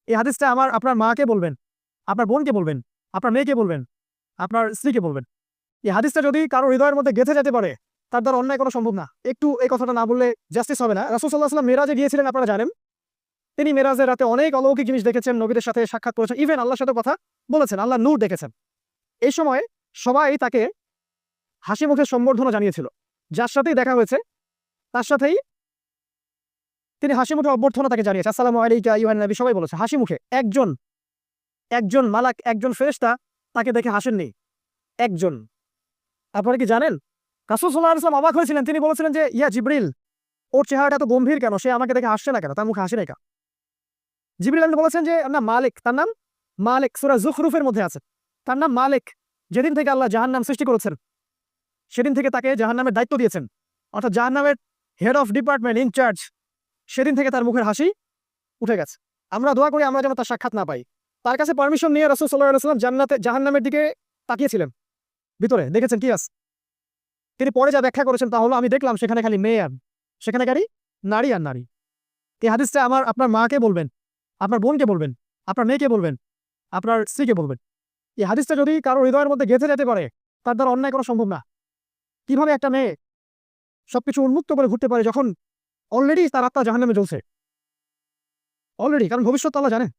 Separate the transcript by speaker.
Speaker 1: এই হাদিসটা আপনার মাকে বলবেন, আপনার বোনকে বলবেন, আপনার মেয়েকে বলবেন, আপনার স্ত্রীকে বলবেন। এই হাদিসটা যদি কারো হৃদয়ের মধ্যে গেঁথে যেতে পারে, তার দ্বারা অন্যায় করা সম্ভব না। একটু এই কথাটা না বললে জাস্টিস হবে না। রাসূল সাল্লাল্লাহু আলাইহি ওয়াসাল্লাম মেরাজে গিয়েছিলেন, আপনারা জানেন। তিনি মেরাজের রাতে অনেক অলৌকিক জিনিস দেখেছেন, নবীদের সাথে সাক্ষাৎ করেছেন, ইভেন আল্লাহর সাথে কথা বলেছেন, আল্লাহর নূর দেখেছেন। এই সময় সবাই তাকে হাসি মুখে সম্বর্ধনা জানিয়েছিল। যার সাথেই দেখা হয়েছে তার সাথেই তিনি হাসি মুখে অভ্যর্থনা তাকে জানিয়েছে, আসসালামু আলাইকা আইয়ুহান নবী, সবাই বলেছে হাসি মুখে। একজন একজন মালাক, একজন ফেরেশতা তাকে দেখে হাসেননি, একজন। আপনারা কি জানেন? রাসূল সাল্লাল্লাহু আলাইহি ওয়াসাল্লাম অবাক হয়েছিলেন। তিনি বলেছিলেন যে, ইয়া জিবরিল, ওর চেহারাটা এত গম্ভীর কেন? সে আমাকে দেখে হাসছে না কেন? তার মুখে হাসি নাই কেন? জিবরিল আমিন বলেছেন যে, না মালিক, তার নাম মালিক, সূরা যুখরুফের মধ্যে আছে। তার নাম মালিক। যেদিন থেকে আল্লাহ জাহান্নাম সৃষ্টি করেছেন, সেদিন থেকে তাকে জাহান্নামের দায়িত্ব দিয়েছেন, অর্থাৎ জাহান্নামের হেড অফ ডিপার্টমেন্ট, ইনচার্জ। সেদিন থেকে তার মুখের হাসি উঠে গেছে। আমরা দোয়া করি আমরা যেন তার সাক্ষাৎ না পাই। তার কাছে পারমিশন নিয়ে রাসূল সাল্লাল্লাহু আলাইহি ওয়াসাল্লাম জাহান্নামের দিকে তাকিয়েছিলেন, ভিতরে দেখেছেন কি আছে। তিনি পরে যা ব্যাখ্যা করেছেন তা হলো, আমি দেখলাম সেখানে খালি মেয়ে আর সেখানে খালি নারী আর নারী। এই হাদিসটা আপনার মাকে বলবেন, আপনার বোনকে বলবেন, আপনার মেয়েকে বলবেন, আপনার স্ত্রীকে বলবেন। এই হাদিসটা যদি কারো হৃদয়ের মধ্যে গেঁথে যেতে পারে, তার দ্বারা অন্যায় করা সম্ভব না। কিভাবে একটা মেয়ে সবকিছু উন্মুক্ত করে ঘুরতে পারে, যখন অলরেডি তার আত্মা জাহান্নামে জ্বলছে, অলরেডি, কারণ ভবিষ্যৎ আল্লাহ জানেন।